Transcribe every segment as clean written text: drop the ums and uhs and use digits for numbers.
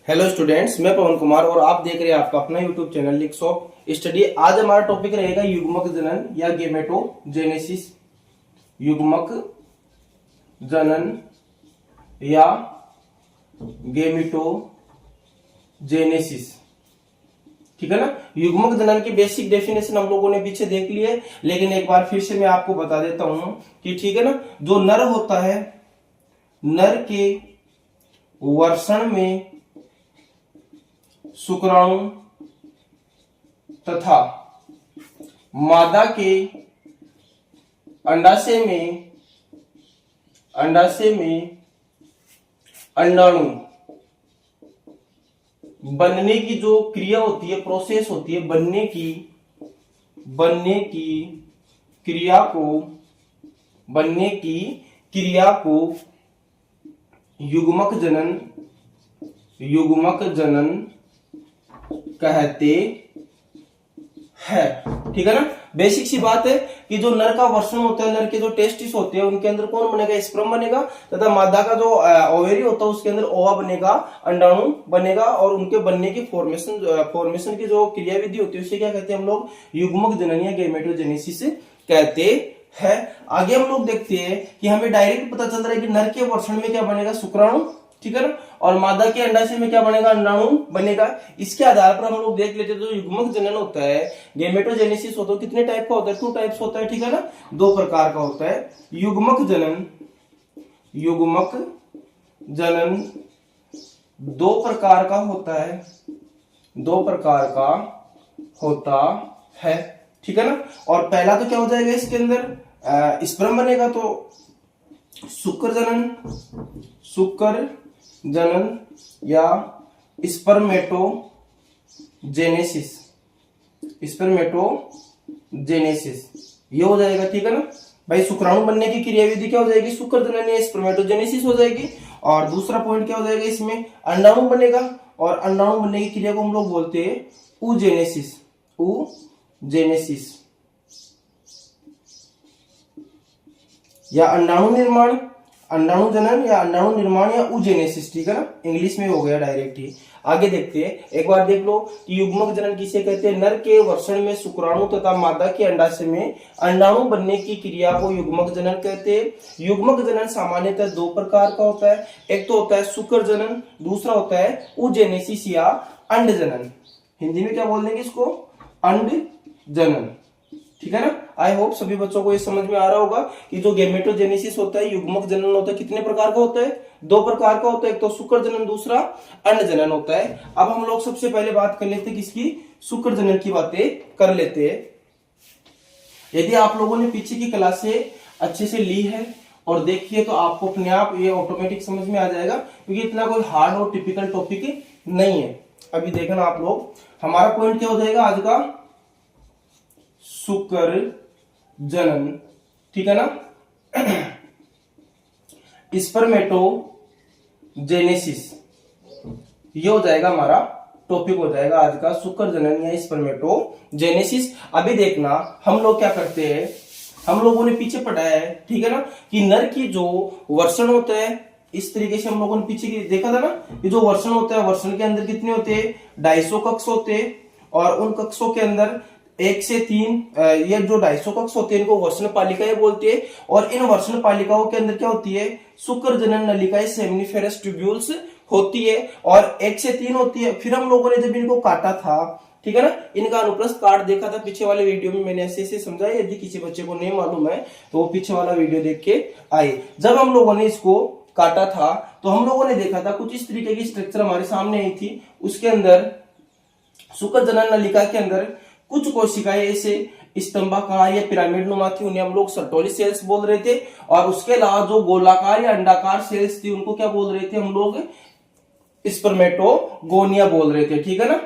Hello students, मैं पवन कुमार और आप देख रहे हैं आपका अपना यूट्यूब चैनल लिक्सो स्टडी। आज हमारा टॉपिक रहेगा युग्मक जनन या गेमेटोजेनेसिस। युग्मक जनन या गेमेटोजेनेसिस, ठीक है ना। युग्मक जनन की बेसिक डेफिनेशन हम लोगों ने पीछे देख ली है, लेकिन एक बार फिर से मैं आपको बता देता हूं कि ठीक है ना, जो नर होता है, नर के वर्षण में शुक्राणु तथा मादा के अंडाशय में अंडाणु बनने की जो क्रिया होती है, प्रोसेस होती है, बनने की क्रिया को युग्मक जनन कहते हैं, ठीक है ना। बेसिक सी बात है कि जो नर का वर्षण होता है, नर के जो टेस्टिस होते हैं, उनके अंदर कौन बनेगा? स्पर्म बनेगा, तथा मादा का जो ओवेरी होता है उसके अंदर ओवा बनेगा, अंडाणु बनेगा, और उनके बनने की फॉर्मेशन की जो क्रियाविधि होती है उसे क्या कहते हैं हम लोग? युग्मक जनन या गेमेटोजेनेसिस कहते हैं। आगे हम लोग देखते हैं कि हमें डायरेक्ट पता चल रहा है कि नर के वर्षण में क्या बनेगा? शुक्राणु, ठीक है ना, और मादा के अंडाशय में क्या बनेगा? अंडाणु बनेगा। इसके आधार पर हम लोग देख लेते हैं जो युग्मक जनन होता है, गेमेटोजेनेसिस होता है, कितने टाइप का होता है? 2 टाइप्स होता है, ठीक है ना, 2 प्रकार का होता है। युग्मक जनन 2 प्रकार का होता है, ठीक है ना। और पहला तो क्या हो जाएगा? इसके अंदर स्पर्म बनेगा, तो शुक्र जनन या स्पर्मेटोजेनेसिस ये हो जाएगा, ठीक है ना भाई। शुक्राणु बनने की क्रियाविधि क्या हो जाएगी? शुक्र जनन या स्पर्मेटोजेनेसिस हो जाएगी। और दूसरा पॉइंट क्या हो जाएगा? इसमें अंडाणु बनेगा, और अंडाणु बनने की क्रिया को हम लोग बोलते हैं ऊजेनेसिस या अंडाणु जनन या अंडाणु निर्माण या ऊजेनेसिस, ठीक है ना, इंग्लिश में हो गया डायरेक्ट ही। आगे देखते हैं, एक बार देख लो कि युग्मक जनन किसे कहते हैं? नर के वर्षण में शुक्राणु तथा मादा के अंडाशय में अंडाणु बनने की क्रिया को युग्मक जनन कहते हैं। युग्मक जनन सामान्यतः 2 प्रकार का होता है। एक तो होता है शुक्र जनन, दूसरा होता है ऊजेनेसिस या अंड जनन। हिंदी में क्या बोल देंगे इसको? अंड जनन, ठीक है ना। आई होप सभी बच्चों को ये समझ में आ रहा होगा कि जो गेमेटोजेनेसिस होता है, युग्मक जनन होता है, कितने प्रकार का होता है? 2 प्रकार का होता है। एक तो शुक्र जनन, दूसरा अंड जनन होता है। अब हम लोग सबसे पहले बात कर लेते हैं किसकी? शुक्र जनन की बातें कर लेते हैं। यदि आप लोगों ने पीछे की क्लासें अच्छे से ली है और देखी है तो आपको अपने आप ये ऑटोमेटिक समझ में आ जाएगा, क्योंकि इतना कोई हार्ड और टिपिकल टॉपिक नहीं है। अभी देखना आप लोग, हमारा पॉइंट क्या हो जाएगा आज का? शुक्र जनन, ठीक है ना। स्पर्मेटोजेनेसिस ये हो जाएगा हमारा टॉपिक, हो जाएगा आज का शुक्र जनन या स्पर्मेटोजेनेसिस। अभी देखना हम लोग क्या करते हैं, हम लोगों ने पीछे पढ़ाया है, ठीक है ना, कि नर की जो वर्षण होता है, इस तरीके से हम लोगों ने पीछे देखा था ना कि जो वर्षण होता है, वर्षण के अंदर कितने होते हैं? 250 कक्ष होते हैं, और उन कक्षों के अंदर 1 से 3 ये जो 250 कक्ष होते हैं इनको वर्षण पालिकाएं बोलते हैं। और इन वर्षण पालिकाओं के अंदर क्या होती है? शुक्र जनन नलिकाएं सेमिनिफेरस ट्यूब्यूल्स होती है, और 1 से 3 होती है। फिर हम लोगों ने जब इनको काटा था, ठीक है ना, इनका अनुप्रस्थ काट देखा था पीछे वाले वीडियो में, मैंने ऐसे समझाया। यदि किसी बच्चे को नहीं मालूम है तो वो पीछे वाला वीडियो देख के आए। जब हम लोगों ने इसको काटा था तो हम लोगों ने देखा था कुछ इस तरीके की स्ट्रक्चर हमारे सामने आई थी। उसके अंदर शुक्र जनन नलिका के अंदर कुछ कोशिकाएं ऐसे स्तंभाकार या पिरामिड नुमा थी, उन्हें हम लोग सर्टोली सेल्स बोल रहे थे। और उसके अलावा जो गोलाकार या अंडाकार सेल्स थी उनको क्या बोल रहे थे हम लोग? स्पर्मेटोगोनिया बोल रहे थे, ठीक है ना।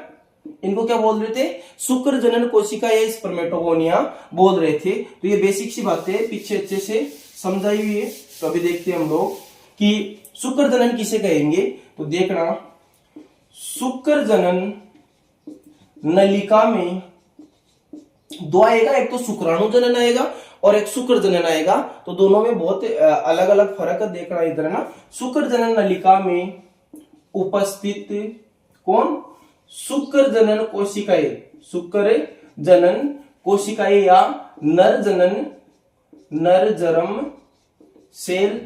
इनको क्या बोल रहे थे? शुक्र जनन कोशिका या स्पर्मेटोगोनिया बोल रहे थे। तो ये बेसिक सी बातें पीछे अच्छे से समझाई हुई है। तो अभी देखते हैं हम लोग कि शुक्र जनन किसे कहेंगे। तो देखना, शुक्र जनन नलिका में 2 आएगा, एक तो शुक्राणु जनन आएगा और एक शुक्र जनन आएगा। तो दोनों में बहुत अलग अलग फर्क है, देखना इधर ना। शुक्र जनन नलिका में उपस्थित कौन? शुक्र जनन कोशिकाएं, शुक्र जनन कोशिकाएं या नर जरम सेल,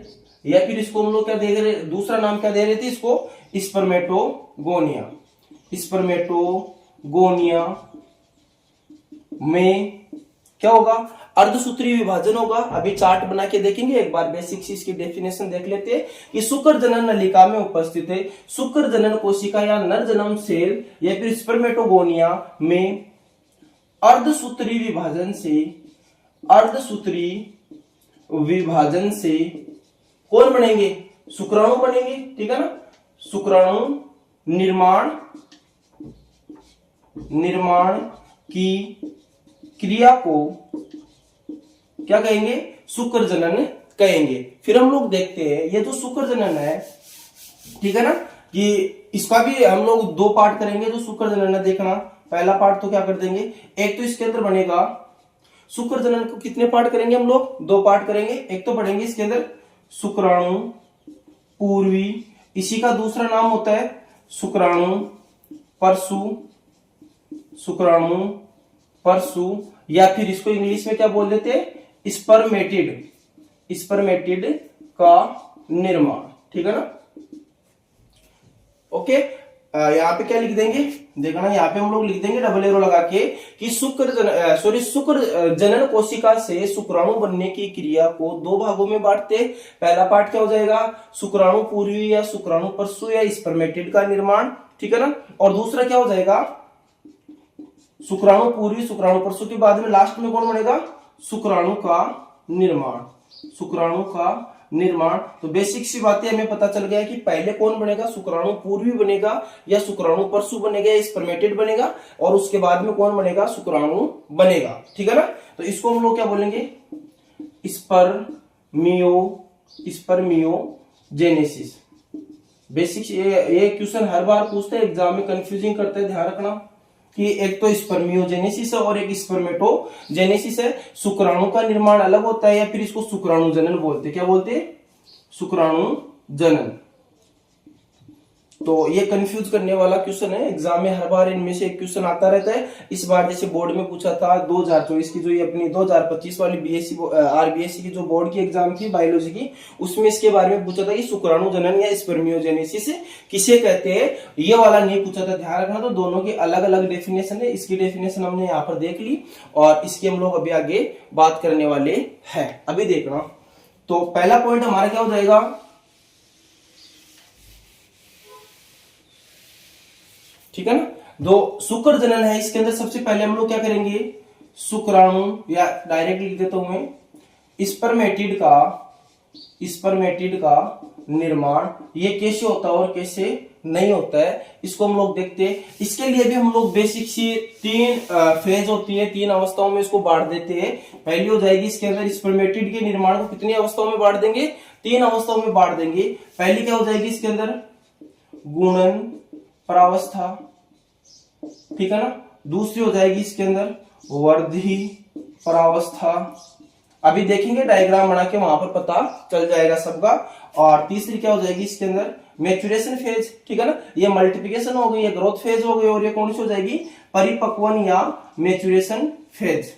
या फिर इसको हम लोग क्या दे रहे, दूसरा नाम क्या दे रहे थे इसको? स्पर्मेटोगोनिया। स्पर्मेटोगोनिया में क्या होगा? अर्धसूत्री विभाजन होगा। अभी चार्ट बना के देखेंगे एक बार, बेसिक इसकी डेफिनेशन देख लेते हैं कि शुक्र जनन नलिका में उपस्थित है शुक्र जनन कोशिका या नर जन्म सेल या फिर स्पर्मेटोगोनिया में अर्धसूत्री विभाजन से कौन बनेंगे? शुक्राणु बनेंगे, ठीक है ना। शुक्राणु निर्माण की क्रिया को क्या कहेंगे? शुक्र जनन कहेंगे। फिर हम लोग देखते हैं ये जो शुक्र जनन है, ठीक है ना, कि इसका भी हम लोग दो पार्ट करेंगे। जो शुक्र जनन है देखना, पहला पार्ट तो क्या कर देंगे, एक तो इसके अंदर बनेगा शुक्र जनन को कितने पार्ट करेंगे हम लोग? दो पार्ट करेंगे। एक तो पढ़ेंगे इसके अंदर शुक्राणु पूर्वी, इसी का दूसरा नाम होता है शुक्राणु परसु, या फिर इसको इंग्लिश में क्या बोल देते हैं? स्पर्मेटिड का निर्माण, ठीक है ना। ओके, यहाँ पे क्या लिख देंगे देखना, यहाँ पे हम लोग लिख देंगे डबल एरो लगा के कि शुक्र जनन कोशिका से शुक्राणु बनने की क्रिया को दो भागों में बांटते। पहला पार्ट क्या हो जाएगा? शुक्राणु पूर्वी या शुक्राणु परसु या स्पर्मेटिड का निर्माण, ठीक है ना। और दूसरा क्या हो जाएगा? शुक्राणु पूर्वी शुक्राणु परसु के बाद में लास्ट में कौन बनेगा? शुक्राणु का निर्माण। तो बेसिक सी बातें हमें पता चल गया कि पहले कौन बनेगा? शुक्राणु पूर्वी बनेगा या शुक्राणु परसु बनेगा या स्पर्मेटिड बनेगा, और उसके बाद में कौन बनेगा? शुक्राणु बनेगा, ठीक है ना। तो इसको हम लोग क्या बोलेंगे? स्पर्मियोजेनेसिस। बेसिक ये क्वेश्चन हर बार पूछते हैं एग्जाम में, कंफ्यूजिंग करते हैं, ध्यान रखना कि एक तो स्पर्मियोजेनेसिस है और एक स्पर्मेटोजेनेसिस है। शुक्राणु का निर्माण अलग होता है, या फिर इसको शुक्राणु जनन बोलते हैं। क्या बोलते हैं? शुक्राणु जनन। तो ये कंफ्यूज करने वाला क्वेश्चन है, एग्जाम में हर बार इनमें से एक क्वेश्चन आता रहता है। इस बार जैसे बोर्ड में पूछा था 2024 की, जो ये अपनी 2025 वाली बीएससी आरबीएससी की जो बोर्ड की एग्जाम थी बायोलॉजी की, उसमें इसके बारे में पूछा था कि शुक्राणु जनन या स्पर्मियोजेनेसिस किसे कहते हैं। ये वाला नहीं पूछा था, ध्यान रखना। तो दोनों की अलग अलग डेफिनेशन है। इसकी डेफिनेशन हमने यहाँ पर देख ली और इसकी हम लोग अभी आगे बात करने वाले हैं। अभी देखना, तो पहला पॉइंट हमारा क्या हो जाएगा? ठीक है ना। दो शुक्र जनन है, इसके अंदर सबसे पहले हम लोग क्या करेंगे? शुक्राणु, या डायरेक्ट लिख देता हूं मैं, स्पर्मेटिड का निर्माण ये कैसे होता है और कैसे नहीं होता है, इसको हम लोग देखते हैं। इसके लिए भी हम लोग बेसिक सी तीन फेज होती है, तीन अवस्थाओं में इसको बांट देते हैं। पहली हो जाएगी इसके अंदर स्पर्मेटिड के निर्माण को कितनी अवस्थाओं में बांट देंगे? तीन अवस्थाओं में बांट देंगे। पहली क्या हो जाएगी इसके अंदर? गुणन प्रावस्था, ठीक है ना। दूसरी हो जाएगी इसके अंदर वर्धि प्रावस्था, अभी देखेंगे डायग्राम बना के, वहां पर पता चल जाएगा सबका। और तीसरी क्या हो जाएगी इसके अंदर? मैच्योरेशन फेज, ठीक है ना। ये मल्टीप्लिकेशन हो गई, ये ग्रोथ फेज हो गई, और ये कौन सी हो जाएगी? परिपक्वन या maturation phase.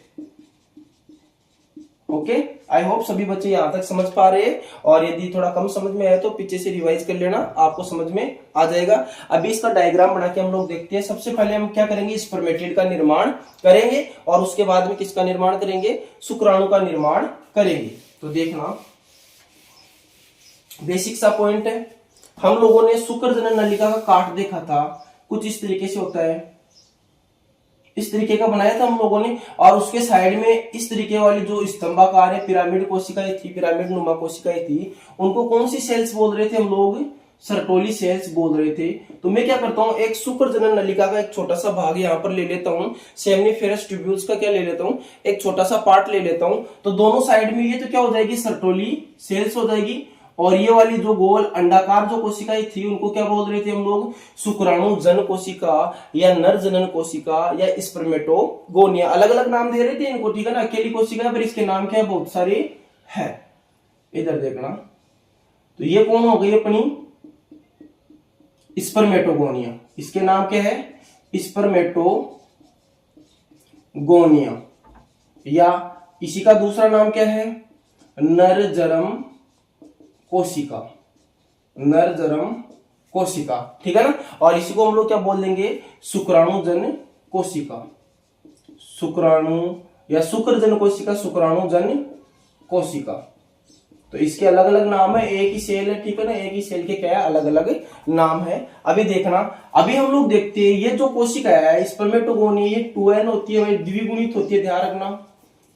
Okay, I hope सभी बच्चे यहां तक समझ पा रहे हैं, और यदि थोड़ा कम समझ में आए तो पीछे से रिवाइज कर लेना, आपको समझ में आ जाएगा। अभी इसका डायग्राम बना के हम लोग देखते हैं। सबसे पहले हम क्या करेंगे? स्पर्मेटिड का निर्माण करेंगे, और उसके बाद में किसका निर्माण करेंगे? शुक्राणु का निर्माण करेंगे। तो देखना, बेसिक सा पॉइंट है। हम लोगों ने शुक्र जनन नलिका का काट देखा था, कुछ इस तरीके से होता है, इस तरीके का बनाया था हम लोगों ने, और उसके साइड में इस तरीके वाली जो स्तंभाकार है पिरामिड कोशिकाएं थी, पिरामिड नुमा कोशिकाएं थी, उनको कौन सी सेल्स बोल रहे थे हम लोग? सर्टोली सेल्स बोल रहे थे। तो मैं क्या करता हूँ, एक शुक्र जनन नलिका का एक छोटा सा भाग यहाँ पर ले लेता हूँ, सेमनीफेरस ट्यूब्यूल्स का क्या ले लेता हूँ, एक छोटा सा पार्ट ले लेता हूँ। तो दोनों साइड में ये तो क्या हो जाएगी? सर्टोली सेल्स हो जाएगी। और ये वाली जो गोल अंडाकार जो कोशिकाएं थी उनको क्या बोल रहे थे हम लोग? शुक्राणु जन कोशिका या नर जनन कोशिका या स्पर्मेटोगोनिया, अलग अलग नाम दे रहे थे इनको, ठीक है ना। अकेली कोशिका पर इसके नाम क्या है? बहुत सारे है। इधर देखना, तो ये कौन हो गई अपनी स्पर्मेटोगोनिया। इसके नाम क्या है? स्पर्मेटोगोनिया। या इसी का दूसरा नाम क्या है? नरजरम कोशिका। नरजरम कोशिका, ठीक है ना। और इसी को हम लोग क्या बोल देंगे? शुक्राणुजन कोशिका। शुक्राणु या शुक्रजन कोशिका, शुक्राणुजन कोशिका। तो इसके अलग अलग नाम है, एक ही सेल है, ठीक है ना। एक ही सेल के क्या है? अलग अलग नाम है। अभी देखना, अभी हम लोग देखते हैं ये जो कोशिका है स्पर्मेटोगोनिया, ये 2n होती है, द्विगुणित होती है, ध्यान रखना।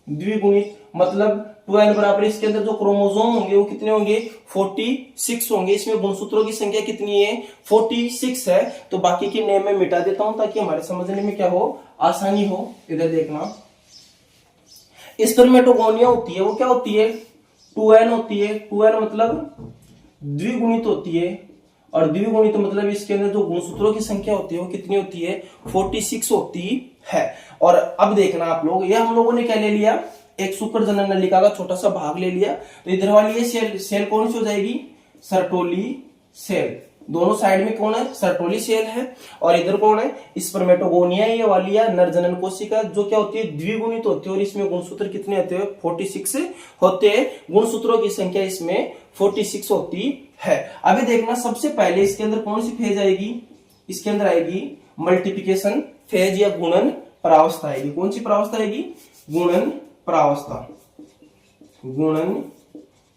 द्विगुणित मतलब 2n बराबर, इसके अंदर जो क्रोमोसोम होंगे वो कितने होंगे? 46 होंगे। इसमें गुणसूत्रों की संख्या कितनी है? 46 है। तो बाकी की नेम में मिटा देता हूं ताकि हमारे समझने में क्या हो? आसानी हो। इधर देखना, स्पर्मेटोगोनिया होती है वो क्या होती है? 2n होती है। 2n मतलब द्विगुणित होती है, और द्विगुणित मतलब इसके अंदर जो गुणसूत्रों की संख्या होती है वो कितनी होती है? 46 होती है। और अब देखना आप लोग, ये हम लोगों ने क्या ले लिया? एक शुक्र जनन नलिका का छोटा सा भाग ले लिया। तो इधर वाली ये सेल कौन सी हो जाएगी? Sertoli cell. दोनों साइड में कौन है? सर्टोली सेल है। और इधर कौन है? स्पर्मेटोगोनिया, ये वाली या नरजनन कोशिका, जो क्या होती है? द्विगुणित होती है। और इसमें गुणसूत्र कितने होते हैं? 46 होते हैं। गुणसूत्रों की संख्या इसमें 46 होती है। अभी देखना, सबसे पहले इसके अंदर कौन सी फेज आएगी? इसके अंदर आएगी मल्टीप्लिकेशन फेज या गुणन प्रावस्था आएगी। कौन सी प्रावस्था आएगी? गुणन प्रावस्था। गुणन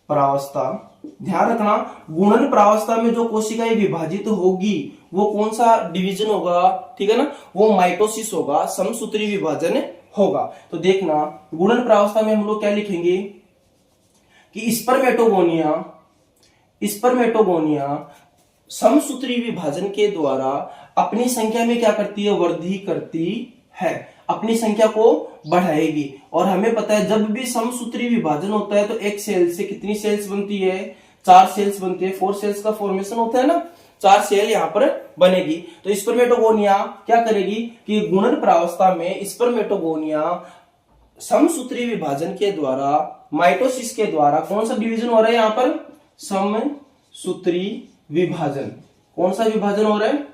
प्रावस्था। ध्यान रखना, गुणन प्रावस्था में जो कोशिकाएं विभाजित होगी वो कौन सा डिवीजन होगा? ठीक है ना, वो माइटोसिस होगा, समसूत्री विभाजन होगा। तो देखना, गुणन प्रावस्था में हम लोग क्या लिखेंगे कि स्पर्मेटोगोनिया समसूत्री विभाजन के द्वारा अपनी संख्या में क्या करती है? वृद्धि करती है, अपनी संख्या को बढ़ाएगी। और हमें पता है जब भी समसूत्री विभाजन होता है तो एक सेल से कितनी सेल्स बनती है? 4 सेल्स बनती है। 4 सेल्स का फॉर्मेशन होता है ना, 4 सेल यहां पर बनेगी। तो स्पर्मेटोगोनिया क्या करेगी कि गुणन प्रावस्था में स्पर्मेटोगोनिया समसूत्री विभाजन के द्वारा, माइटोसिस के द्वारा कौन सा डिवीजन हो रहा है? यहां पर समसूत्री विभाजन। कौन सा विभाजन हो रहा है?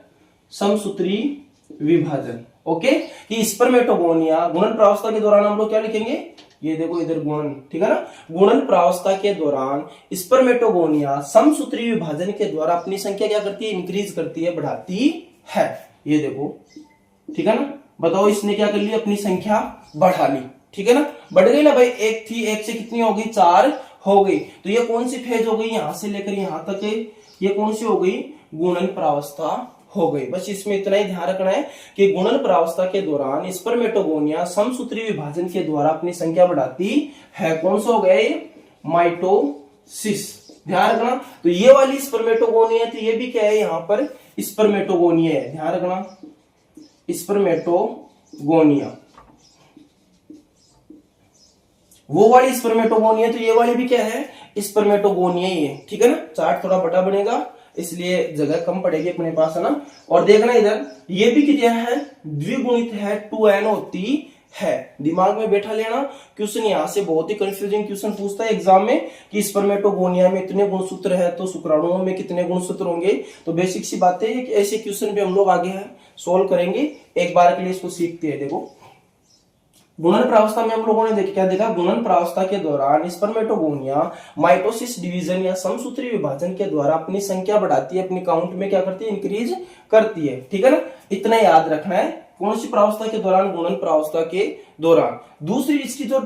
समसूत्री विभाजन। ओके, कि स्पर्मेटोगोनिया गुणन प्रावस्था के दौरान हम लोग क्या लिखेंगे? ये देखो इधर गुणन, ठीक है ना। गुणन प्रावस्था के दौरान स्पर्मेटोगोनिया समसूत्री विभाजन के द्वारा अपनी संख्या क्या करती है? इंक्रीज करती है, बढ़ाती है। ये देखो, ठीक है ना। बताओ, इसने क्या कर लिया? अपनी संख्या बढ़ा ली, ठीक है ना। बढ़ गई ना भाई, एक थी, एक से कितनी हो गई? 4 हो गई। तो ये कौन सी फेज हो गई? यहां से लेकर यहां तक ये कौन सी हो गई? गुणन प्रावस्था हो गई। बस इसमें इतना ही ध्यान रखना है कि गुणन प्रावस्था के दौरान स्पर्मेटोगोनिया समसूत्री विभाजन के द्वारा अपनी संख्या बढ़ाती है। कौन सा हो गया ये? माइटोसिस। ध्यान रखना, तो ये वाली स्पर्मेटोगोनिया, तो ये भी क्या है? यहां पर स्पर्मेटोगोनिया है। ध्यान रखना, स्पर्मेटोगोनिया। वो वाली स्पर्मेटोगोनिया, तो ये वाली भी क्या है? स्पर्मेटोगोनिया ही है, ठीक है ना। चार्ट थोड़ा बड़ा बनेगा इसलिए जगह कम पड़ेगी अपने पास, है ना। और देखना इधर, ये भी क्या है? द्विगुणित है, 2n होती है। दिमाग में बैठा लेना, क्वेश्चन यहां से बहुत ही कंफ्यूजिंग क्वेश्चन पूछता है एग्जाम में कि स्पर्मेटोगोनिया में इतने गुणसूत्र है तो शुक्राणुओं में कितने गुणसूत्र होंगे। तो बेसिक सी बातें, ऐसे क्वेश्चन भी हम लोग आगे सोल्व करेंगे। एक बार के लिए इसको सीखते हैं। देखो, गुणन प्रावस्था में हम लोगों ने क्या देखा? गुणन प्रावस्था के दौरान स्पर्मेटोगोनिया माइटोसिस डिवीजन या समसूत्री विभाजन के द्वारा अपनी संख्या बढ़ाती है, अपनी काउंट में क्या करती है? इंक्रीज करती है, ठीक है ना। इतना याद रखना है। कौन सी प्रावस्था के दौरान? गुणन प्रावस्था के दौरान। दूसरी इसकी जो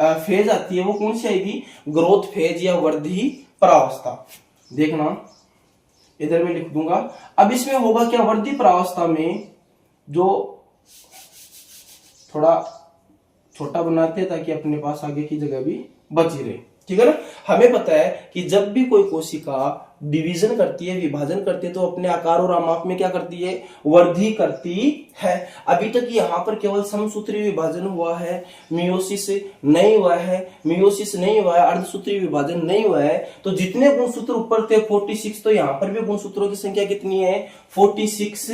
फेज आती है वो कौन सी आएगी? ग्रोथ फेज या वृद्धि प्रावस्था। देखना, इधर मैं लिख दूंगा। अब इसमें होगा क्या? वृद्धि प्रावस्था में जो थोड़ा छोटा बनाते हैं ताकि अपने पास आगे की जगह भी बची रहे, ठीक है ना। हमें पता है कि जब भी कोई कोशिका डिवीजन करती है, विभाजन करती है, तो अपने आकार और आमाप में क्या करती है? वृद्धि करती है। अभी तक यहाँ पर केवल समसूत्री विभाजन हुआ है, मियोसिस नहीं हुआ है, अर्धसूत्री विभाजन नहीं हुआ है। तो जितने गुणसूत्र ऊपर थे 46, तो यहाँ पर भी गुणसूत्रों की संख्या कितनी है? 46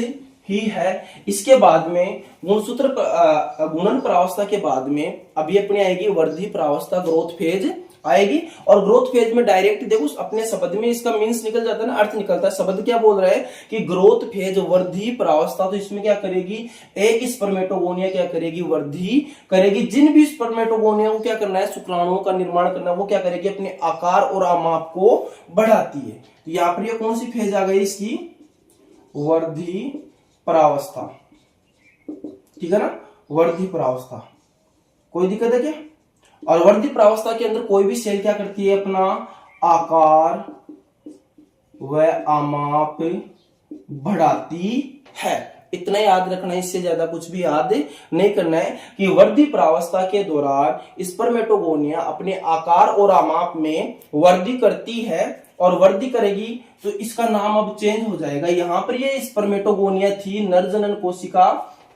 ही है। इसके बाद में गुणन प्रावस्था के बाद में अभी अपनी आएगी वृद्धि प्रावस्था, ग्रोथ फेज आएगी। और ग्रोथ फेज में डायरेक्ट देखो अपने शब्द में इसका मीन्स निकल जाता है ना, अर्थ निकलता है। शब्द क्या बोल रहा है कि ग्रोथ फेज वृद्धि प्रावस्था, तो इसमें क्या करेगी, एक स्पर्मेटोगोनिया क्या करेगी, वृद्धि करेगी। जिन भी स्पर्मेटोगोनिया को क्या करना है, शुक्राणुओं का निर्माण करना, वो क्या करेगी, अपने आकार और आमाप को बढ़ाती है। तो यहां पर ये कौन सी फेज आ गई इसकी, वृद्धि प्रावस्था, ठीक है ना, वृद्धि प्रावस्था। कोई दिक्कत है क्या? और वृद्धि प्रावस्था के अंदर कोई भी सेल क्या करती है, अपना आकार व आमाप बढ़ाती है। इतना याद रखना है, इससे ज्यादा कुछ भी याद नहीं करना है कि वृद्धि प्रावस्था के दौरान स्पर्मेटोगोनिया अपने आकार और आमाप में वृद्धि करती है। और वृद्धि करेगी तो इसका नाम अब चेंज हो जाएगा। यहां पर ये स्पर्मेटोगोनिया थी, नर जनन कोशिका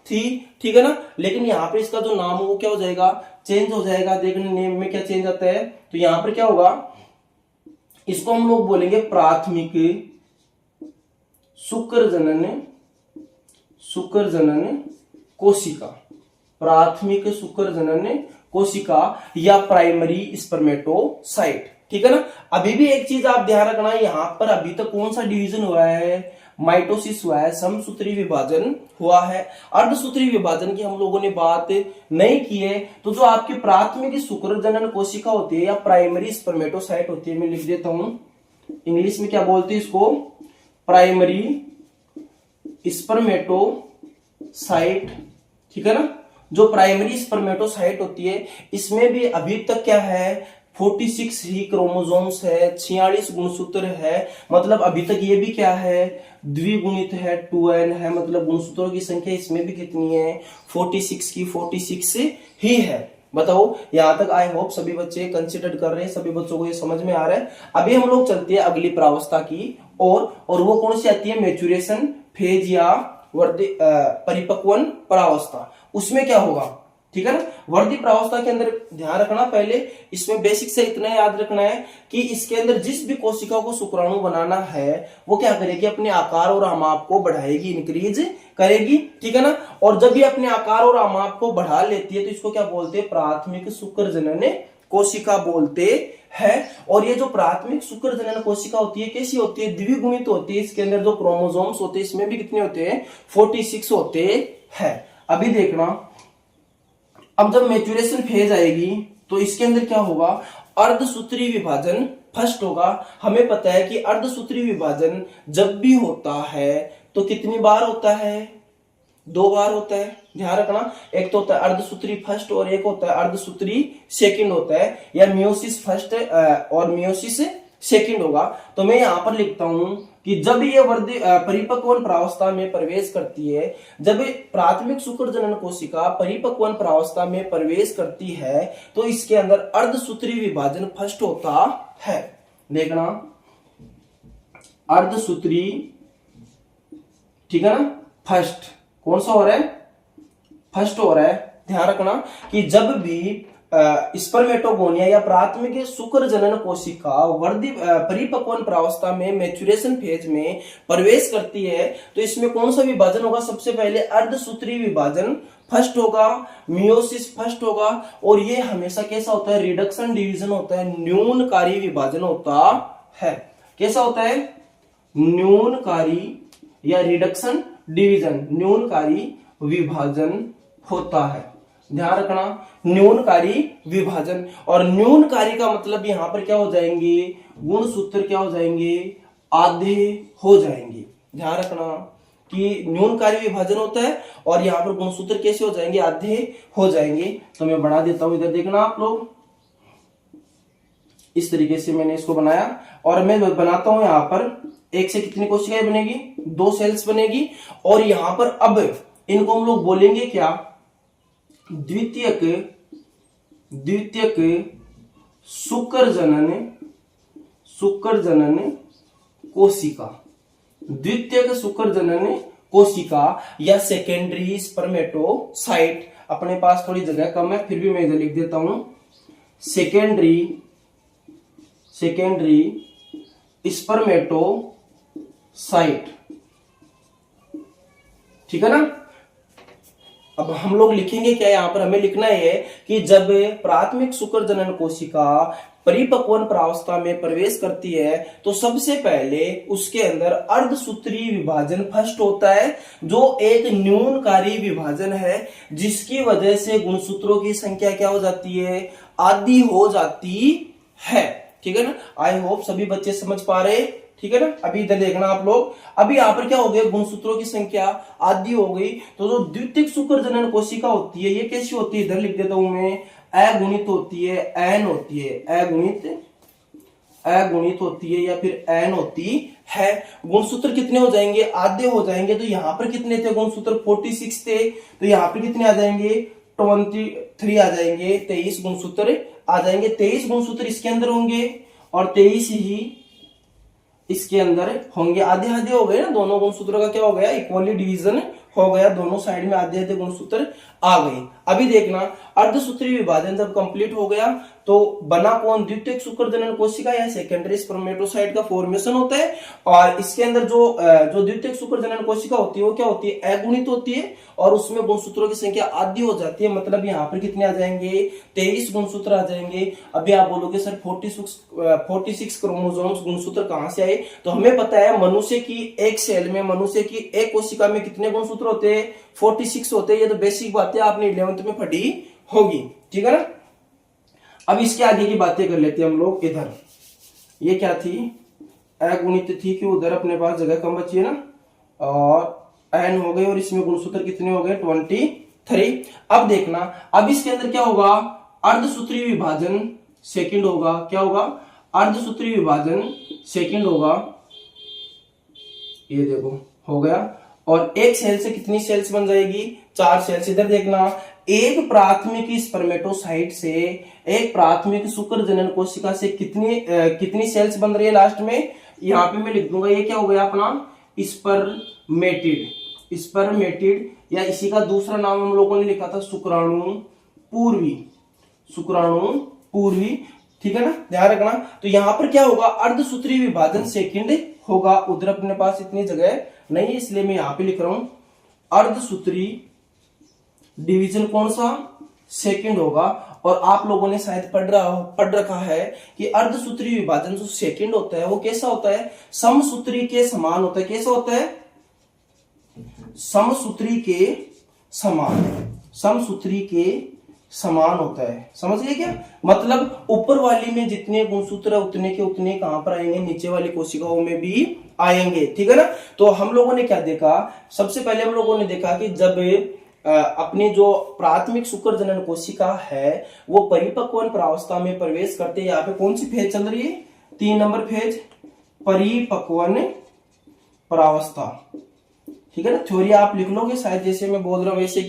थी, ठीक है ना, लेकिन यहाँ पे इसका जो नाम है वो क्या हो जाएगा, चेंज हो जाएगा। देखने नेम में क्या चेंज आता है, तो यहां पर क्या होगा, इसको हम लोग बोलेंगे प्राथमिक शुक्र जनन कोशिका, प्राथमिक शुक्र जनन कोशिका या प्राइमरी स्पर्मेटोसाइट, ठीक है ना। अभी भी एक चीज आप ध्यान रखना, यहां पर अभी तक कौन सा डिवीजन हुआ है, माइटोसिस हुआ है, समसूत्री विभाजन हुआ है। अर्धसूत्री विभाजन की हम लोगों ने बात नहीं की है। तो जो आपकी प्राथमिक शुक्र जनन कोशिका होती है या प्राइमरी स्पर्मेटोसाइट होती है, मैं लिख देता हूं, इंग्लिश में क्या बोलते हैं इसको, प्राइमरी स्पर्मेटोसाइट, ठीक है ना। जो प्राइमरी स्पर्मेटोसाइट होती है इसमें भी अभी तक क्या है, 46 ही क्रोमोसोम्स है, 46 गुणसूत्र है, मतलब अभी तक ये भी क्या है, द्विगुणित है, 2n है, मतलब गुणसूत्रों की संख्या इसमें भी कितनी है, 46 की 46 ही है। बताओ, यहां तक आई होप सभी बच्चे कंसिडर कर रहे हैं, सभी बच्चों को ये समझ में आ रहा है। अभी हम लोग चलते हैं अगली प्रावस्था की और वो कौन सी आती है, मैच्योरेशन फेज या परिपक्वन प्रावस्था। उसमें क्या होगा, ठीक है ना। वृद्धि प्रावस्था के अंदर ध्यान रखना, पहले इसमें बेसिक से इतना याद रखना है कि इसके अंदर जिस भी कोशिका को शुक्राणु बनाना है वो क्या करेगी, अपने आकार और आमाप को बढ़ाएगी, इंक्रीज करेगी, ठीक है ना। और जब ये अपने आकार और आमाप को बढ़ा लेती है तो इसको क्या बोलते हैं, प्राथमिक शुक्र जनन कोशिका बोलते हैं। और ये जो प्राथमिक शुक्र जनन कोशिका होती है कैसी होती है, द्विगुणित होती है। इसके अंदर जो क्रोमोसोम्स होते हैं इसमें भी कितने होते हैं, 46 होते हैं। अभी देखना, अब जब मैच्योरेशन फेज आएगी तो इसके अंदर क्या होगा, अर्धसूत्री विभाजन फर्स्ट होगा। हमें पता है कि अर्धसूत्री विभाजन जब भी होता है तो कितनी बार होता है, 2 बार होता है। ध्यान रखना, एक तो होता है अर्धसूत्री फर्स्ट और एक होता है अर्धसूत्री सेकंड होता है, या मियोसिस फर्स्ट और मियोसिस सेकंड होगा। तो मैं यहां पर लिखता हूं कि जब ये वृद्धि परिपक्वन प्रावस्था में प्रवेश करती है, जब प्राथमिक शुक्र जनन कोशिका परिपक्वन प्रावस्था में प्रवेश करती है तो इसके अंदर अर्धसूत्री विभाजन फर्स्ट होता है। देखना, अर्धसूत्री, ठीक है ना, फर्स्ट कौन सा हो रहा है, फर्स्ट हो रहा है। ध्यान रखना कि जब भी स्पर्मेटोगोनिया या प्राथमिक शुक्र जनन कोशिका वृद्धि परिपक्वन प्रावस्था में मैच्योरेशन फेज में प्रवेश करती है तो इसमें कौन सा विभाजन होगा, सबसे पहले अर्धसूत्री विभाजन फर्स्ट होगा, मियोसिस फर्स्ट होगा। और ये हमेशा कैसा होता है, रिडक्शन डिवीजन होता है, न्यूनकारी विभाजन होता है। कैसा होता है, न्यूनकारी या रिडक्शन डिवीजन, न्यूनकारी विभाजन होता है। ध्यान रखना, न्यूनकारी विभाजन। और न्यूनकारी का मतलब यहां पर क्या हो जाएंगे, गुणसूत्र क्या हो जाएंगे, आधे हो जाएंगे। ध्यान रखना कि न्यूनकारी विभाजन होता है और यहां पर गुणसूत्र कैसे हो जाएंगे, आधे हो जाएंगे। तो मैं बढ़ा देता हूं, इधर देखना आप लोग, इस तरीके से मैंने इसको बनाया। और मैं बनाता हूं यहां पर एक से कितनी कोशिकाएं बनेगी, 2 सेल्स बनेगी। और यहां पर अब इनको हम लोग बोलेंगे क्या, द्वितीयक शुक्र जनन कोशिका, द्वितीयक शुक्र जनन कोशिका या सेकेंडरी स्पर्मेटोसाइट। अपने पास थोड़ी जगह कम है फिर भी मैं इधर लिख देता हूं, सेकेंडरी स्पर्मेटोसाइट, ठीक है ना। अब हम लोग लिखेंगे क्या, यहां पर हमें लिखना है कि जब प्राथमिक शुक्र जनन कोशिका परिपक्वन प्रावस्था में प्रवेश करती है तो सबसे पहले उसके अंदर अर्धसूत्री विभाजन फर्स्ट होता है, जो एक न्यूनकारी विभाजन है, जिसकी वजह से गुणसूत्रों की संख्या क्या हो जाती है, आधी हो जाती है। ठीक है ना, आई होप सभी बच्चे समझ पा रहे, ठीक है ना। अभी इधर देखना आप लोग, अभी यहाँ पर क्या हो गया, गुणसूत्रों की संख्या आधी हो गई, तो जो द्वितीयक शुक्र जनन कोशिका होती है ये कैसी होती है, इधर लिख देता हूं मैं, अगुणित होती है, एन होती है, अगुणित होती है या फिर एन होती है। गुणसूत्र कितने हो जाएंगे, आधे हो जाएंगे। तो यहाँ पर कितने थे गुणसूत्र, 46 थे, तो यहाँ पर कितने आ जाएंगे, 23 आ जाएंगे, 23 गुणसूत्र आ जाएंगे। 23 गुणसूत्र इसके अंदर होंगे और 23 ही इसके अंदर होंगे। आधे आधे हो गए ना, दोनों गुणसूत्रों का क्या हो गया, इक्वली डिवीजन हो गया, दोनों साइड में आधे आधे गुणसूत्र आ गए। अभी देखना, अर्धसूत्री विभाजन जब कंप्लीट हो गया तो बना कौन, द्वितीयक शुक्र जनन कोशिका या सेकेंडरी स्पर्मेटोसाइट का फॉर्मेशन होता है। और इसके अंदर जो द्वितीयक शुक्र जनन कोशिका होती है वो क्या होती है, अगुणित होती है, और उसमें गुणसूत्रों की संख्या आधी हो जाती है। मतलब यहाँ पर कितने आ जाएंगे, 23 गुणसूत्र आ जाएंगे। अभी आप बोलोगे सर 46 क्रोमोसोम्स गुणसूत्र कहां से आए, तो हमें पता है मनुष्य की एक सेल में, मनुष्य की एक कोशिका में कितने गुणसूत्र होते हैं, 46 होते हैं। ये तो बेसिक बातें आपने 11th में पढ़ी होगी, ठीक है ना। अब इसके आगे की बातें कर लेते हैं हम लोग। इधर ये क्या थी, अगुणित थी, कि उधर अपने पास जगह कम बची है ना, और एन हो गए, और इसमें गुणसूत्र कितने हो गए, 23। अब देखना, अब इसके अंदर क्या होगा, अर्धसूत्री विभाजन सेकंड होगा। क्या होगा, अर्धसूत्री विभाजन सेकंड होगा, ये देखो हो गया। और एक सेल से कितनी सेल्स बन जाएगी, 4 सेल्स। इधर देखना, एक प्राथमिक स्पर्मेटोसाइट से, एक प्राथमिक शुक्र जनन कोशिका से कितनी सेल्स बन रही है लास्ट में, यहां पे मैं लिख दूंगा, ये क्या हो गया अपना स्पर्मेटिड, या इसी का दूसरा नाम हम लोगों ने लिखा था शुक्राणु पूर्वी, ठीक है ना, ध्यान रखना। तो यहां पर क्या होगा, अर्धसूत्री विभाजन सेकंड होगा। उधर अपने पास इतनी जगह नहीं है, इसलिए मैं यहां पे लिख रहा हूं अर्धसूत्री डिवीजन कौन सा, सेकंड होगा। और आप लोगों ने शायद पढ़ रखा है कि अर्धसूत्री विभाजन जो सेकंड होता है वो कैसा होता है, समसूत्री के समान होता है। कैसा होता है, समसूत्री के समान होता है। समझ गए क्या, मतलब ऊपर वाली में जितने गुणसूत्र उतने के उतने कहां पर आएंगे, नीचे वाली कोशिकाओं में भी आएंगे, ठीक है ना। तो हम लोगों ने क्या देखा, सबसे पहले हम लोगों ने देखा कि जब अपनी जो प्राथमिक शुक्र जनन कोशिका है वो परिपक्वन प्रावस्था में प्रवेश करते हैं। यहाँ पे कौन सी फेज चल रही है, 3 नंबर फेज, परिपक्वन प्रावस्था, ठीक है ना। थ्योरी आप लिख लोगे शायद, जैसे मैं बोल रहा हूं वैसे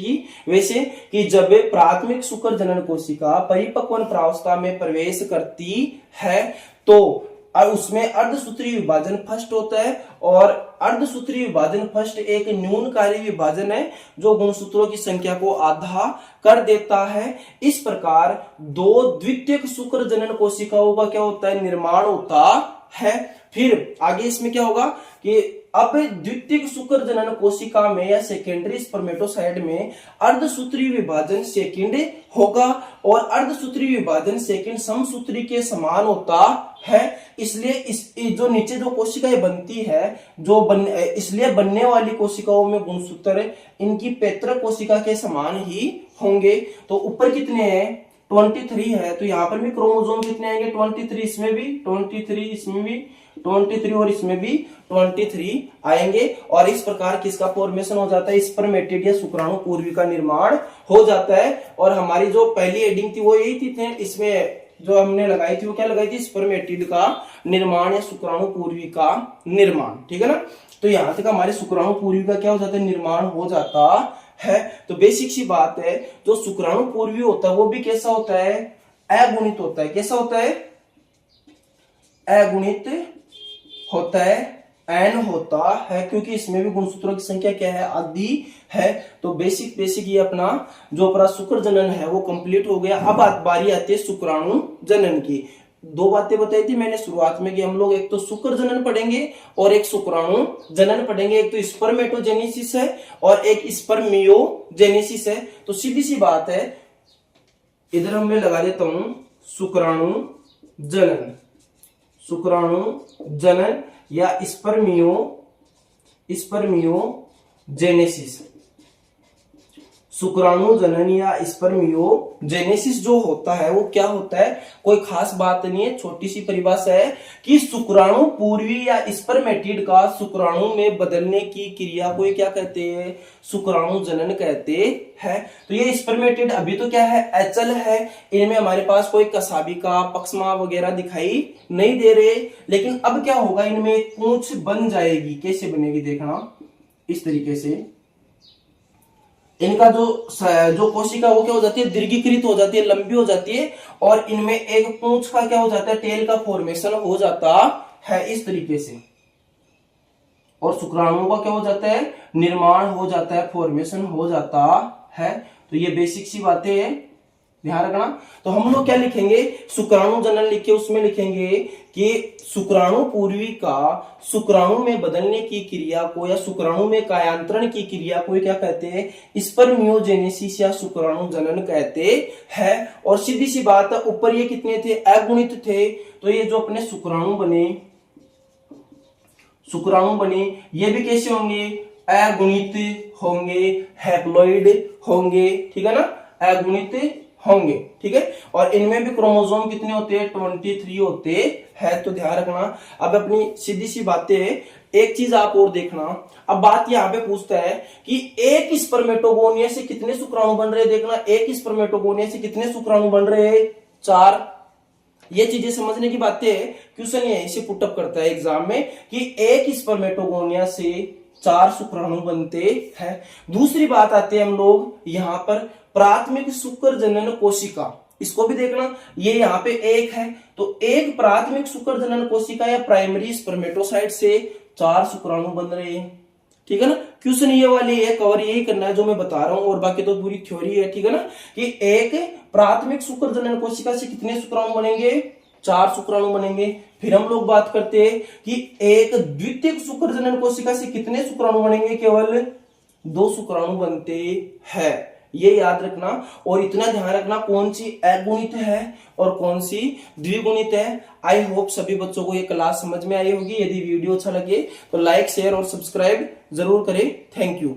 कि जब प्राथमिक शुक्र जनन कोशिका परिपक्वन प्रावस्था में प्रवेश करती है तो उसमें अर्धसूत्री विभाजन फर्स्ट होता है। और अर्धसूत्री विभाजन फर्स्ट एक न्यूनकारी विभाजन है जो गुणसूत्रों की संख्या को आधा कर देता है। इस प्रकार 2 द्वितीयक शुक्र जनन कोशिकाओं का क्या होता है, निर्माण होता है। फिर आगे इसमें क्या होगा कि अब द्वितीयक शुक्र जनन कोशिका में या सेकेंडरी स्पर्मेटोसाइट में अर्धसूत्री विभाजन सेकंड होगा, और अर्धसूत्री विभाजन सेकंड समसूत्री के समान होता है। इसलिए इस जो नीचे जो कोशिकाएं बनती है, इसलिए बनने वाली कोशिकाओं में गुणसूत्र इनकी पैतृक कोशिका के समान ही होंगे। तो ऊपर कितने हैं, 23 है, तो यहाँ पर भी क्रोमोसोम कितने आएंगे, 23, इसमें भी 23, इसमें भी 23 और इसमें भी 23 आएंगे। और इस प्रकार किसका फॉर्मेशन हो जाता है, स्पर्मेटिड या शुक्राणु पूर्वी का निर्माण हो जाता है। और हमारी जो पहली हेडिंग थी वो यही थी, इसमें जो हमने लगाई थी वो क्या लगाई थी, स्पर्मेटिड का निर्माण या शुक्राणु पूर्वी का निर्माण, ठीक है ना। तो यहां तक हमारे शुक्राणु पूर्वी का क्या हो जाता है, निर्माण हो जाता है। तो बेसिक सी बात है, जो शुक्राणु पूर्वी होता है वो भी कैसा होता है, अगुणित होता है। कैसा होता है, अगुणित होता है, एन होता है, क्योंकि इसमें भी गुणसूत्रों की संख्या क्या है, आधी है। तो बेसिक ये अपना जो अपना शुक्र जनन है वो कंप्लीट हो गया। अब बारी आती है शुक्राणु जनन की। 2 बातें बताई थी मैंने शुरुआत में कि हम लोग एक तो शुक्र जनन पढ़ेंगे और एक शुक्राणु जनन पढ़ेंगे। एक तो स्पर्मेटोजेनेसिस है और एक स्पर्मियोजेनेसिस है। तो सीधी सी बात है, इधर मैं लगा देता हूं शुक्राणु जनन, शुक्राणु जनन या स्पर्मियोजेनेसिस। शुक्राणु जनन या स्पर्मियोजेनेसिस जो होता है वो क्या होता है, कोई खास बात नहीं है, छोटी सी परिभाषा है कि शुक्राणु पूर्वी या स्पर्मेटिड का शुक्राणु में बदलने की क्रिया को क्या कहते हैं, शुक्राणु जनन कहते हैं। तो ये स्पर्मेटिड अभी तो क्या है, अचल है, इनमें हमारे पास कोई कसाबिका पक्षमा वगैरह दिखाई नहीं दे रहे, लेकिन अब क्या होगा, इनमें एक पूंछ बन जाएगी। कैसे बनेगी देखना, इस तरीके से इनका जो कोशिका वो क्या हो जाती है, दीर्घीकृत हो जाती है, लंबी हो जाती है, और इनमें एक पूंछ का क्या हो जाता है, टेल का फॉर्मेशन हो जाता है इस तरीके से, और शुक्राणुओं का क्या हो जाता है, निर्माण हो जाता है, फॉर्मेशन हो जाता है। तो ये बेसिक सी बातें हैं, ध्यान रखना। तो हम लोग क्या लिखेंगे, शुक्राणु जनन लिख के उसमें लिखेंगे कि शुक्राणु पूर्वी का शुक्राणु में बदलने की क्रिया को या शुक्राणु में कायांतरण की क्रिया को क्या कहते हैं, स्पर्मियोजेनेसिस या शुक्राणु जनन कहते हैं। और सीधी सी बात है, ऊपर ये कितने थे, अगुणित थे, तो ये जो अपने शुक्राणु बने ये भी कैसे होंगे, अगुणित होंगे, हैप्लॉइड होंगे, ठीक है ना, अगुणित होंगे, ठीक है। और इनमें भी क्रोमोसोम कितने होते हैं, 23 होते हैं। तो ध्यान रखना। अब अपनी सीधी सी बातें, एक चीज आप और देखना। अब बात यहाँ पे पूछता है कि एक स्पर्मेटोगोनिया से कितने शुक्राणु बन रहे, देखना, एक स्पर्मेटोगोनिया से कितने शुक्राणु बन रहे, 4। ये चीजें समझने की बातें है, क्वेश्चन ये इसे पुटअप करता है एग्जाम में कि एक स्पर्मेटोगोनिया से 4 शुक्राणु बनते हैं। दूसरी बात आते हैं हम लोग यहाँ पर प्राथमिक शुक्र जनन कोशिका, इसको भी देखना, ये यहाँ पे एक है, तो एक प्राथमिक शुक्र जनन कोशिका या प्राइमरी स्पर्मेटोसाइट से 4 शुक्राणु बन रहे हैं, ठीक है ना। क्वेश्चन ये वाली है, कवर यही करना है जो मैं बता रहा हूं, और बाकी तो पूरी थ्योरी है, ठीक है ना, कि एक प्राथमिक शुक्र जनन कोशिका से कितने शुक्राणु बनेंगे, 4 शुक्राणु बनेंगे। फिर हम लोग बात करते हैं कि एक द्वितीयक शुक्र जनन कोशिका से कितने शुक्राणु बनेंगे, केवल 2 शुक्राणु बनते हैं, ये याद रखना। और इतना ध्यान रखना कौन सी अगुणित है और कौन सी द्विगुणित है। आई होप सभी बच्चों को ये क्लास समझ में आई होगी। यदि वीडियो अच्छा लगे तो लाइक शेयर और सब्सक्राइब जरूर करें। Thank you.